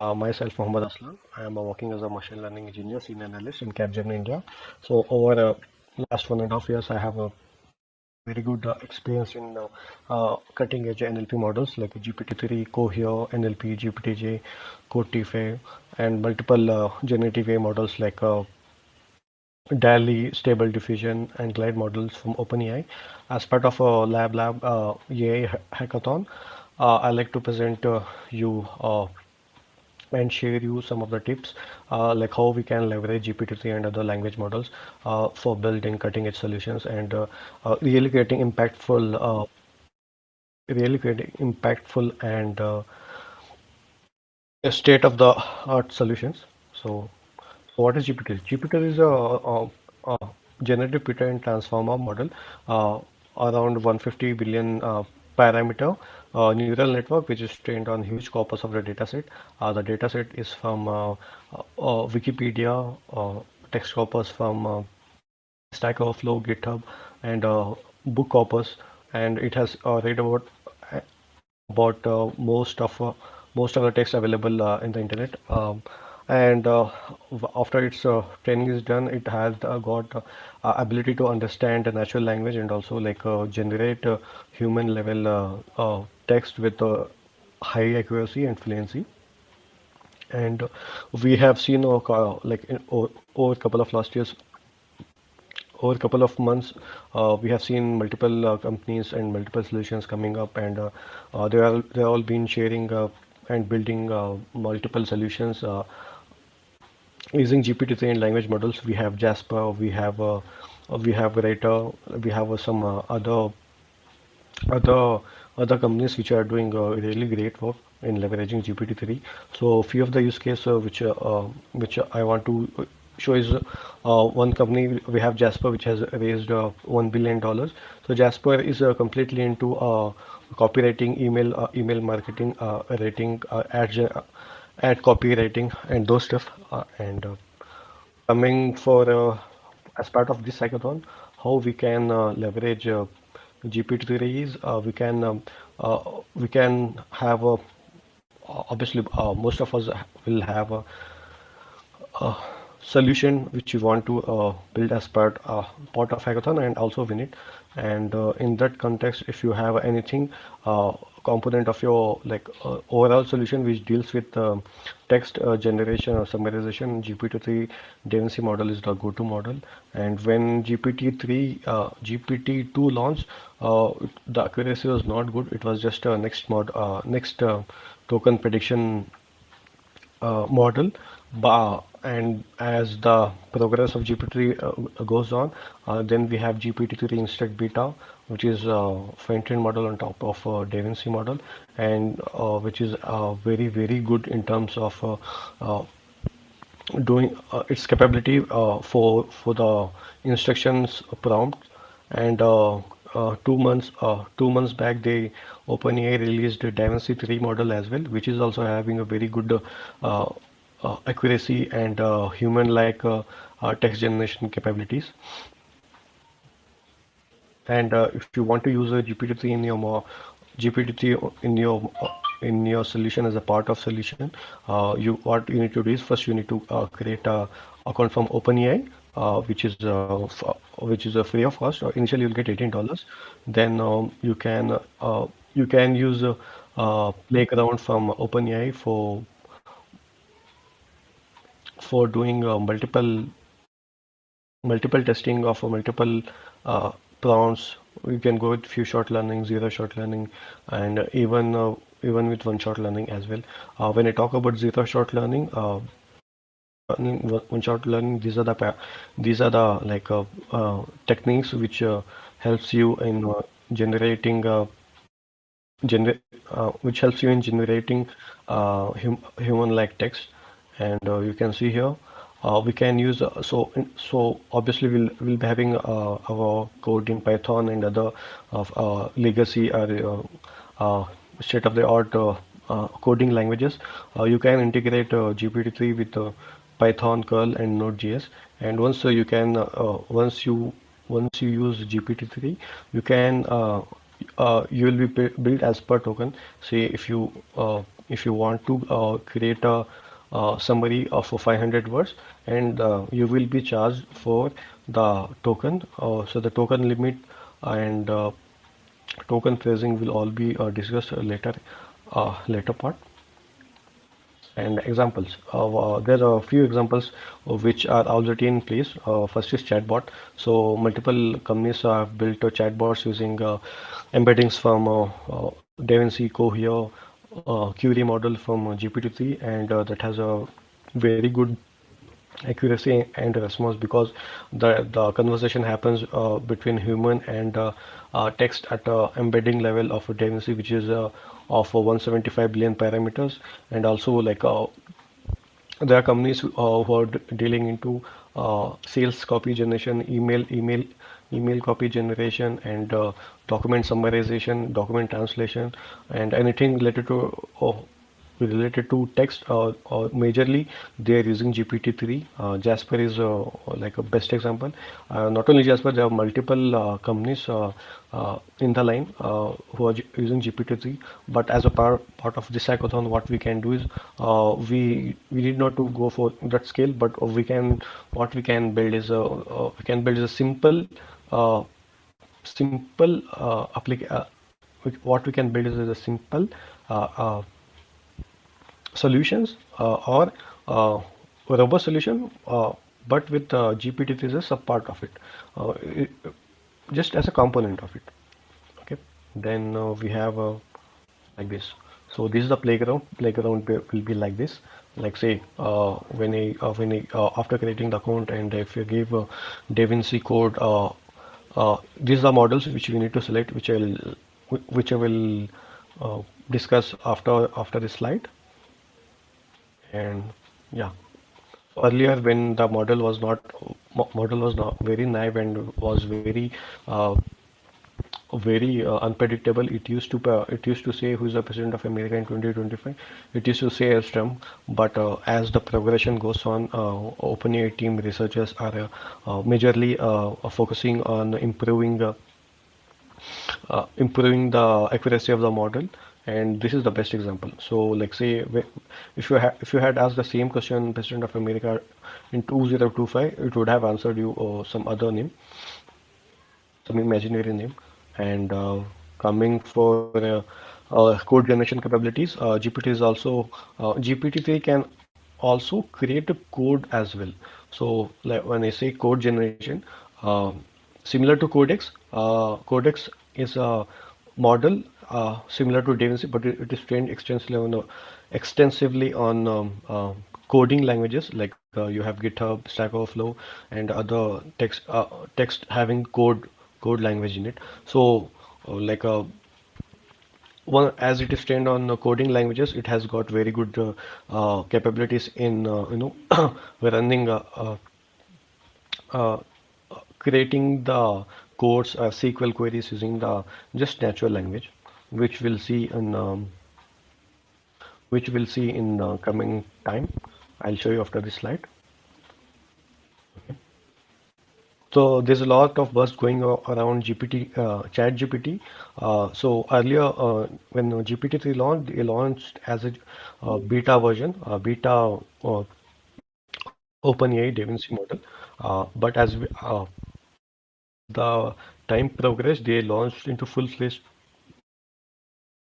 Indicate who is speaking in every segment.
Speaker 1: Myself, Mohammad Aslan. I am working as a machine learning engineer, senior analyst in Capgemini India. So over last 1.5 years, I have a very good experience in cutting edge NLP models like GPT-3, Cohere, NLP, GPT-J, Code and multiple generative AI models like DALL-E, Stable Diffusion, and Glide models from OpenAI. As part of a lab AI hackathon, I like to present you and share you some of the tips like how we can leverage GPT-3 and other language models for building cutting edge solutions and really creating impactful and state of the art solutions. So what is GPT? GPT is a generative pattern transformer model, uh, around 150 billion parameter neural network, which is trained on huge corpus of the dataset. The dataset is from Wikipedia, text corpus from Stack Overflow, GitHub, and book corpus, and it has read about most of the text available in the internet. And after its training is done, it has got ability to understand the natural language and also like generate human level text with high accuracy and fluency. And we have seen over a couple of last years, over a couple of months, we have seen multiple companies and multiple solutions coming up, and they are all been sharing and building multiple solutions using GPT-3 and language models. We have Jasper, we have Rata, we have some other other companies which are doing really great work in leveraging GPT-3. So a few of the use cases which I want to show is one company. We have Jasper, which has raised $1 billion. So Jasper is completely into copywriting, email marketing, rating, ad copywriting, and those stuff. And coming for as part of this hackathon, how we can leverage GPT-3 is we can have a obviously most of us will have a solution which you want to build as part of hackathon and also win it. And in that context, if you have anything component of your overall solution which deals with text generation or summarization, GPT-3 Davinci model is the go-to model. And when GPT-2 launched, the accuracy was not good. It was just a next token prediction model. And as the progress of GPT goes on, then we have GPT-3 Instant Beta, which is a fine-tuned model on top of DaVinci model, and which is very good in terms of doing its capability for the instructions prompt. And 2 months back, they OpenAI released a DaVinci 3 model as well, which is also having a very good accuracy and human-like text generation capabilities. And if you want to use a GPT-3 in your GPT-3 in your solution as a part of solution, you what you need to do is first you need to create a account from OpenAI, which is a free of cost. Initially, you'll get $18. Then you can use Playground from OpenAI for doing multiple testing of multiple prompts. We can go with few short learning, zero short learning, and even with one shot learning as well. When I talk about zero shot learning, one shot learning, these are the techniques which helps you in generating which helps you in generating human-like text. And you can see here we can use so obviously we'll be having our code in Python and other legacy or state-of-the-art coding languages. You can integrate GPT-3 with Python, Curl, and Node.js. And once you can once you use GPT-3, you can you will be built as per token. Say if you if you want to create a summary of 500 words, and you will be charged for the token. So the token limit and token phrasing will all be discussed later part. And examples, there are a few examples which are already in place. First is chatbot. So multiple companies have built chatbots using embeddings from DaVinci, Cohere, Query model from GPT-3, and that has a very good accuracy and response, because the conversation happens between human and text at embedding level of DaVinci, which is of 175 billion parameters. And also, like, there are companies who are dealing into sales copy generation, email copy generation, and document summarization, document translation, and anything related to text. Majorly, they are using GPT-3. Jasper is like a best example. Not only Jasper, there are multiple companies in the line who are using GPT-3. But as a part of this hackathon, what we can do is we need not to go for that scale, but we can build is a uh, simple what we can build is a simple uh, uh, solutions, or a robust solution, but with GPT as a part of it, it, just as a component of it. Okay, then we have like this. So this is the playground. Playground will be like this. Like, say, after creating the account, and if you give DaVinci code, these are models which we need to select, which I will discuss after this slide. And yeah, earlier, when the model was not very naive and was very unpredictable. It used to say who is the president of America in 2025. It used to say as Trump. But as the progression goes on, OpenAI team researchers are majorly focusing on improving the accuracy of the model. And this is the best example. So, like, say, if you had asked the same question president of America in 2025, it would have answered you some other name, some imaginary name. And coming for code generation capabilities, GPT-3 can also create a code as well. So, like, when I say code generation, uh, similar to Codex is a model similar to DaVinci, but it is trained extensively on coding languages, like you have GitHub, Stack Overflow, and other text having code language in it. So, like, one, as it is trained on coding languages, it has got very good capabilities in running uh, creating the codes, SQL queries using the just natural language, which we'll see in coming time. I'll show you after this slide. So there's a lot of buzz going around Chat GPT. So earlier, when GPT-3 launched, they launched as a beta version, beta OpenAI DaVinci model. But as the time progressed, they launched into full-fledged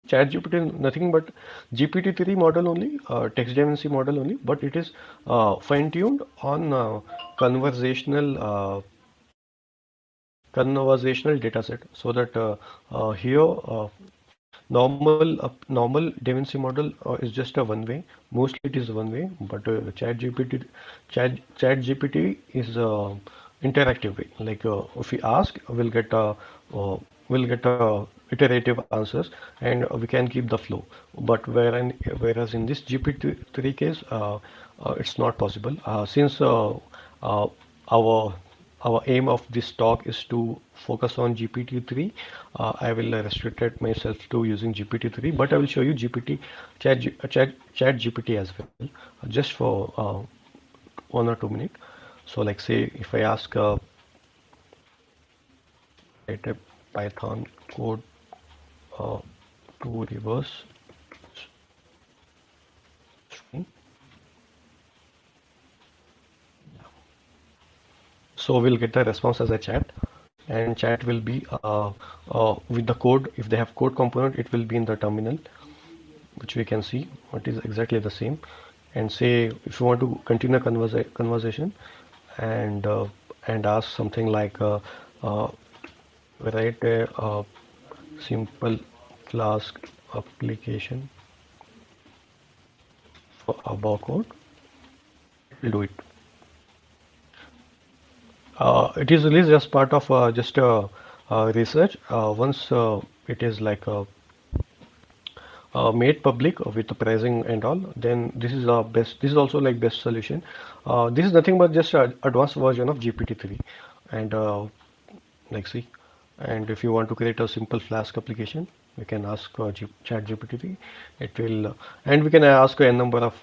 Speaker 1: ChatGPT, nothing but GPT-3 model only, text Davinci model only, but it is fine-tuned on conversational conversational dataset, so that here normal DaVinci model is just a one way. Mostly it is one way, but chat GPT is interactive way. Like, if we ask, we'll get iterative answers, and we can keep the flow. But whereas in this GPT-3 case, it's not possible, since uh, our our aim of this talk is to focus on GPT-3. I will restrict myself to using GPT-3, but I will show you Chat GPT as well, just for 1 or 2 minutes. So, like, say, if I ask, write a Python code uh, to reverse So we'll get the response as a chat, and chat will be with the code. If they have code component, it will be in the terminal, which we can see what is exactly the same. And say if you want to continue a conversation, and ask something like uh, write a simple class application for a barcode, we'll do it. It is released as part of just research. Once it is like made public with the pricing and all, then this is our best. This is also like best solution. This is nothing but just an advanced version of GPT-3, and like see, and if you want to create a simple Flask application, we can ask chat GPT. It will and we can ask a number of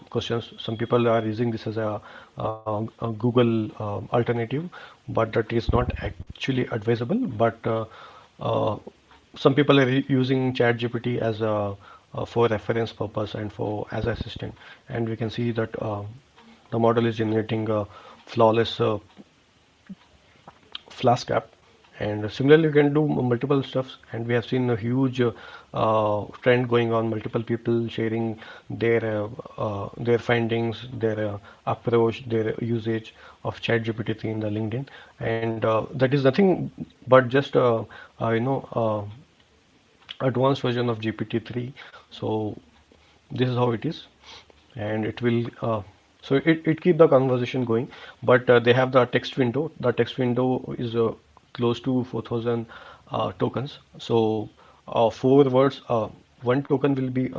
Speaker 1: questions. Some people are using this as a Google alternative, but that is not actually advisable. But uh, some people are using chat GPT as a for reference purpose and for as assistant, and we can see that the model is generating a flawless Flask app. And similarly, you can do multiple stuffs, and we have seen a huge trend going on. Multiple people sharing their findings, their approach, their usage of ChatGPT in the LinkedIn, and that is nothing but just advanced version of GPT-3. So this is how it is, and it will it keep the conversation going, but they have the text window. The text window is close to 4,000 tokens. So 4 words, one token will be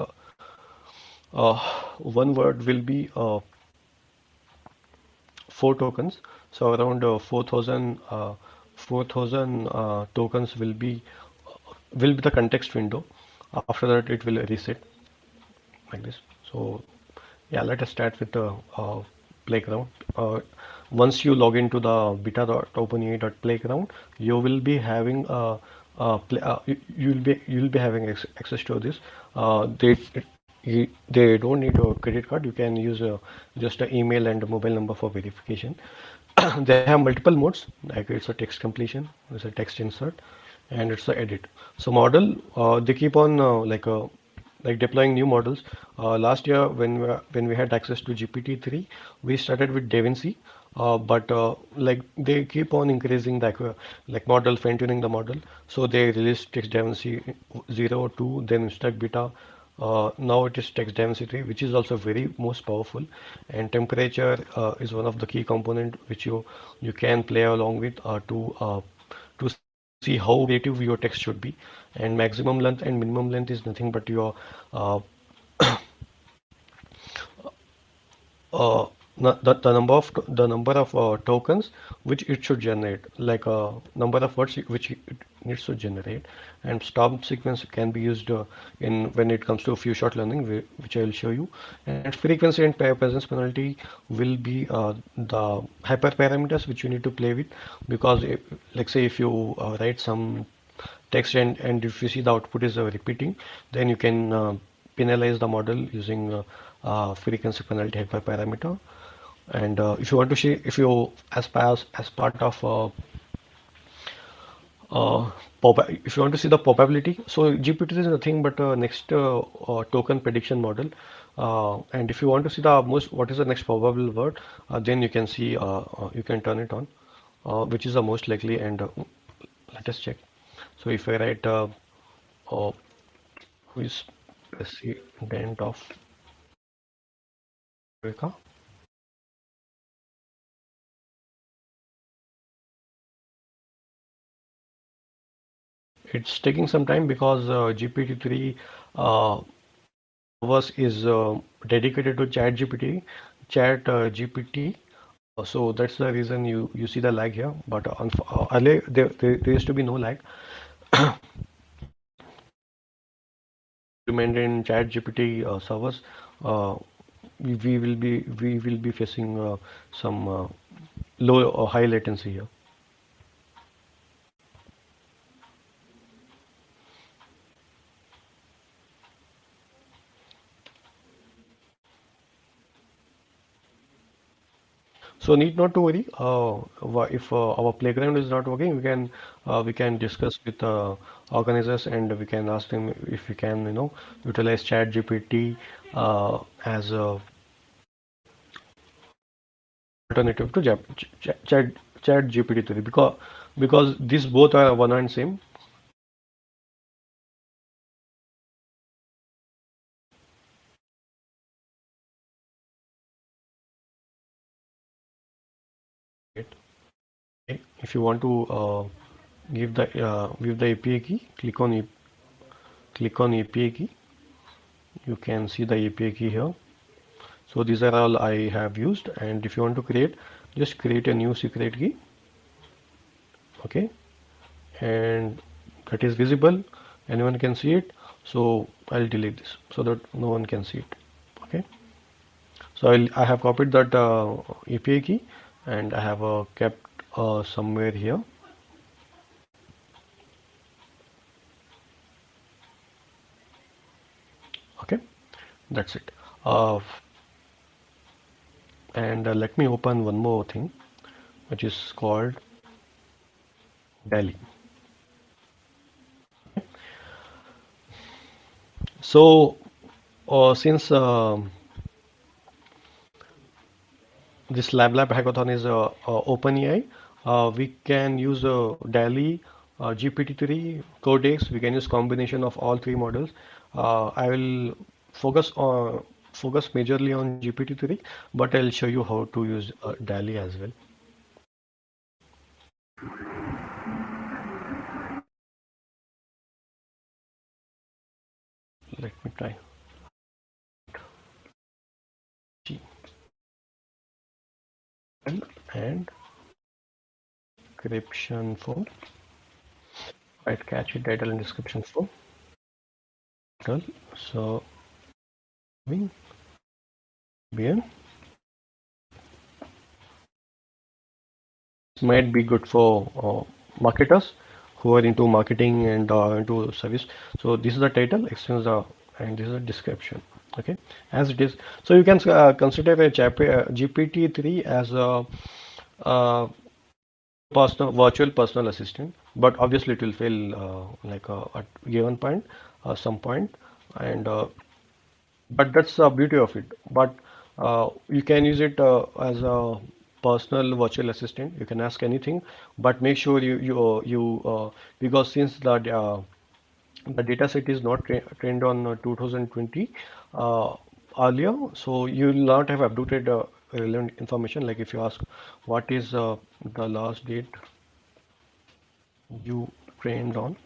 Speaker 1: uh, one word will be 4 tokens. So around 4,000 tokens will be the context window. After that it will reset like this. So yeah, let us start with the playground. Once you log into the beta.openai.playground, you will be having you'll be having access to this. They don't need a credit card. You can use just an email and a mobile number for verification. They have multiple modes, like it's a text completion, it's a text insert, and it's a edit. So model, they keep on like deploying new models. Last year, when we had access to GPT-3, we started with DaVinci, but like they keep on increasing the like model, fine tuning the model. So they released text DaVinci 0, 2, then Stack Beta. Now it is text density, which is also very most powerful, and temperature is one of the key component which you can play along with to see how creative your text should be. And maximum length and minimum length is nothing but your uh, uh, the number of tokens which it should generate, like number of words which it needs to generate. And stop sequence can be used in when it comes to few shot learning, which I will show you. And frequency and presence penalty will be the hyperparameters which you need to play with, because like say if you write some text, and if you see the output is repeating, then you can penalize the model using frequency penalty hyperparameter. And if you want to see, if you as part of uh, if you want to see the probability, so GPT is nothing but next token prediction model. And if you want to see the most what is the next probable word, then you can see you can turn it on, which is the most likely. And let us check. So if I write uh, who is president of America, it's taking some time because GPT-3 servers is dedicated to Chat GPT. So that's the reason you see the lag here. But earlier there used to be no lag. Implement in ChatGPT servers, uh, we will be facing some low or high latency here. So need not to worry. If our playground is not working, we can discuss with organizers, and we can ask them if we can utilize ChatGPT as a alternative to Chat GPT-3, because these both are one and same. Okay. If you want to give the API key, click on API key. You can see the API key here. So these are all I have used, and if you want to just create a new secret key. Okay, and that is visible. Anyone can see it. So I'll delete this so that no one can see it. Okay. So I have copied that API key, and I have kept somewhere here. Okay, that's it. And let me open one more thing, which is called DALL-E. So since this lab hackathon is OpenAI, we can use DALL-E, GPT-3, Codex. We can use combination of all three models. I will focus majorly on GPT-3, but I'll show you how to use DALL-E as well. Let me try. G and description for right, catchy title and description for girl. So we begin. This might be good for marketers who are into marketing and into service. So this is the title, extends the, and this is the description. Okay, as it is. So you can consider a GPT-3 as a virtual personal assistant, but obviously it will fail like at given point, some point, and but that's the beauty of it. But you can use it as a personal virtual assistant. You can ask anything, but make sure because since the data set is not trained on 2020 uh, earlier, so you will not have updated relevant information. Like if you ask what is the last date you trained on,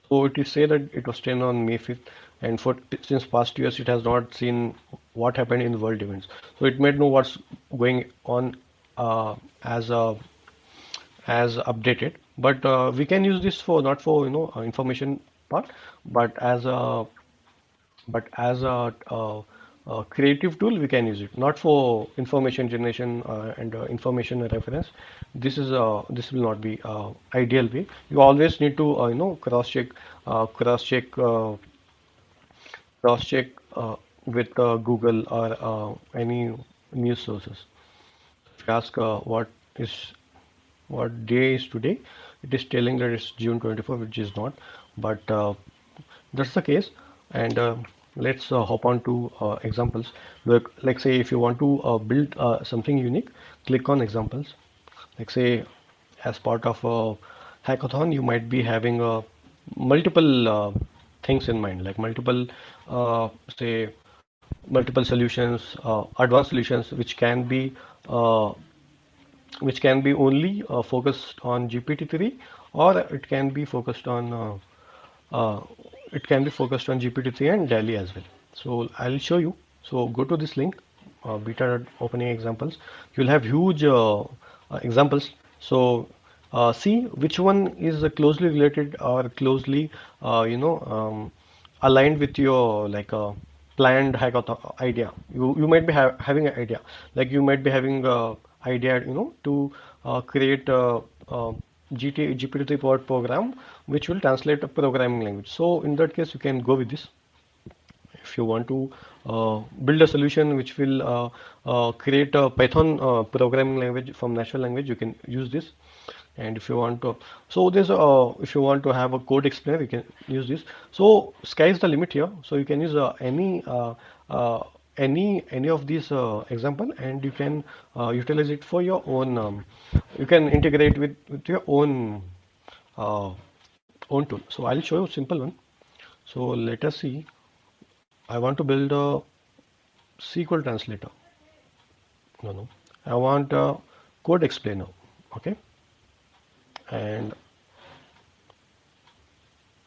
Speaker 1: so it is say that it was trained on May 5th, and since past years it has not seen what happened in world events. So it might know what's going on as updated. But we can use this for not for information part, but as a creative tool we can use it, not for information generation and information reference. This will not be ideal way. You always need to cross check cross check with Google or any news sources. If you ask what day is today, it is telling that it's June 24, which is not, but that's the case. And let's hop on to examples. Like say if you want to build something unique, click on examples. Like say as part of a hackathon, you might be having multiple things in mind, like say multiple solutions, advanced solutions, uh, which can be only focused on GPT-3, or uh, it can be focused on GPT-3 and DALL-E as well. So I'll show you. So go to this link, beta.openai examples. You'll have huge examples. So see which one is closely related or closely, aligned with your like planned hackathon idea. You might be having an idea, like you might be having idea to create a, GPT powered program which will translate a programming language. So in that case you can go with this, If you want to build a solution which will create a Python programming language from natural language, you can use this. And if you want to, so there's if you want to have a code explainer, you can use this. So sky is the limit here. So you can use uh, any of these example, and you can utilize it for your own. You can integrate with your uh, own tool. So I'll show you a simple one. So let us see. I want to build a SQL translator. No, no. I want a code explainer. Okay. And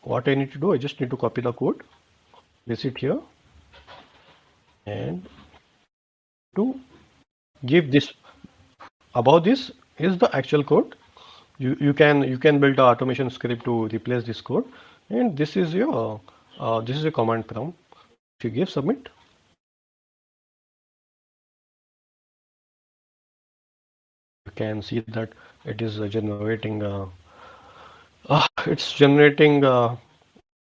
Speaker 1: what I need to do, I just need to copy the code, place it here, and to give this above this is the actual code. You can build an automation script to replace this code, and this is a command prompt. If you give submit, you can see that it is generating. It's generating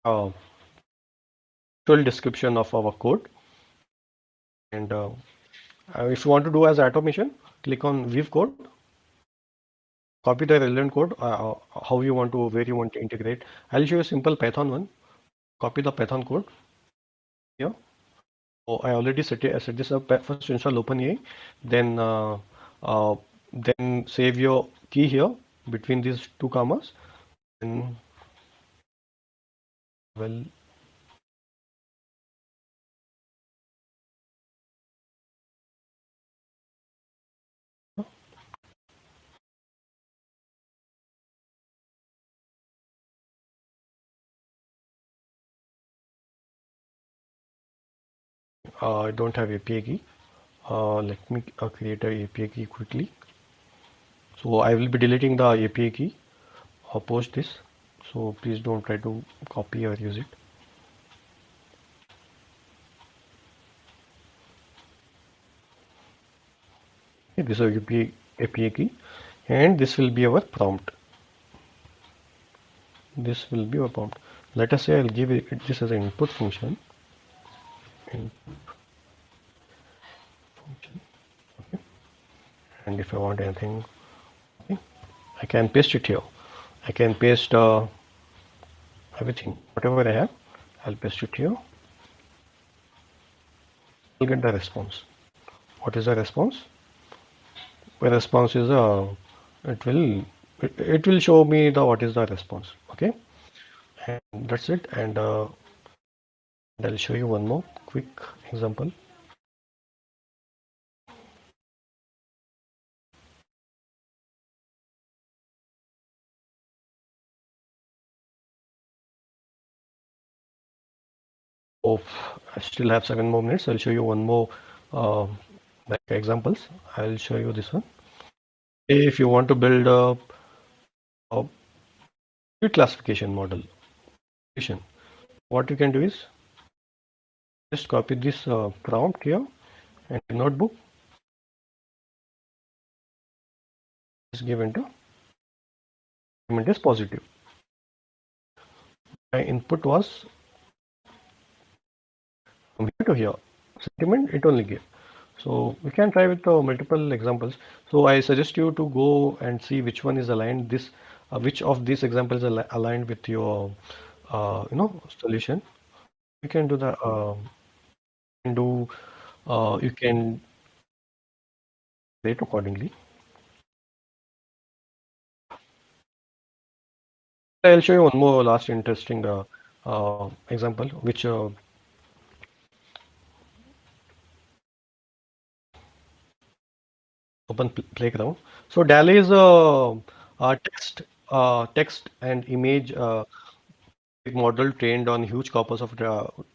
Speaker 1: full description of our code. And if you want to do as automation, click on View Code, copy the relevant code, how you want to, where you want to integrate. I'll show you a simple Python one. Copy the Python code here. Oh, I already set this up. First install OpenAI, then then save your key here between these two commas. And well, I don't have API key. Let me create a API key quickly. So I will be deleting the API key or post this. So please don't try to copy or use it. Okay, this is API key, and this will be our prompt. This will be our prompt. Let us say I'll give it this as an input function. And if I want anything, okay, I can paste it here. I can paste everything, whatever I have, I'll paste it here. I'll get the response. What is the response? The response is it will it will show me the what is the response. Okay, and that's it. And I'll show you one more quick example. Oh, I still have 7 more minutes. I'll show you one more uh, like examples. I'll show you this one. If you want to build a classification model, what you can do is just copy this prompt here and notebook is given to sentiment is positive. My input was from here to here. Sentiment it only gave. So we can try with multiple examples. So I suggest you to go and see which one is aligned. This which of these examples are aligned with your solution. You can do the do you can rate accordingly. I'll show you one more last interesting example, which open playground. So DALL-E is a text and image model trained on huge corpus of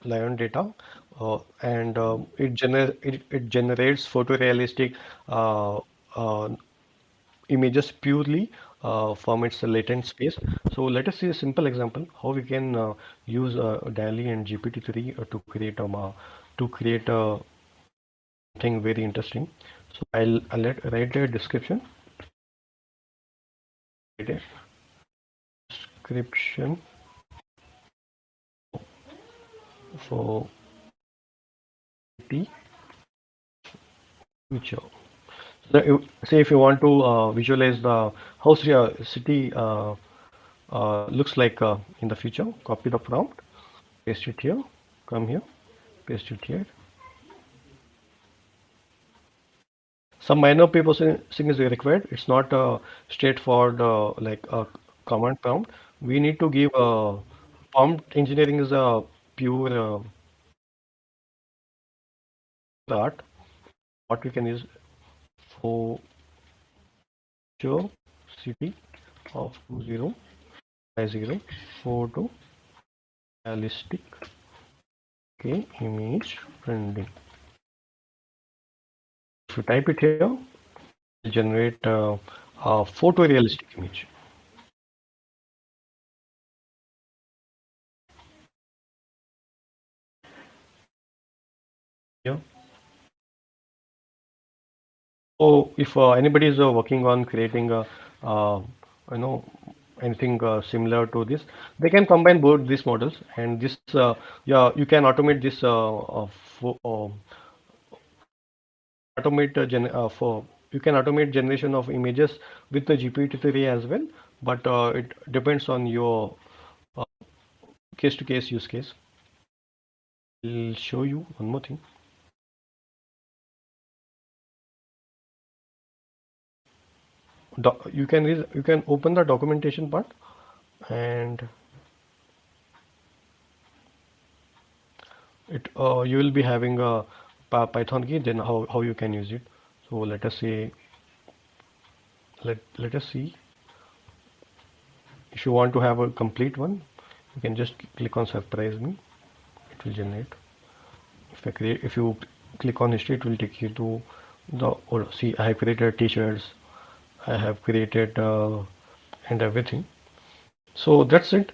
Speaker 1: lion data, and it generates photorealistic uh, uh, images purely from its latent space. So let us see a simple example how we can use DALL-E and GPT-3 to create a thing very interesting. So write a description. Write a description for city future. So say if you want to visualize the how city looks like in the future, copy the prompt, paste it here, come here, paste it here. Some minor processing is required. It's not straightforward like a command prompt. We need to give prompt engineering is a pure art. What we can use for future city of 2050 photo realistic, okay, image rendering. If you type it here, it generate a photorealistic image. Yeah. So if anybody is working on creating a, you know, anything similar to this, they can combine both these models, and this, yeah, you can automate this automate for you can automate generation of images with the GPT-3 as well, but it depends on your case-to-case use case. I'll show you one more thing. You can open the documentation part, and it you will be having a Python key. Then how you can use it. So let us say let us see. If you want to have a complete one, you can just click on surprise me. It will generate. If you click on history, it will take you to the, or see, I have created t-shirts, I have created and everything. So that's it.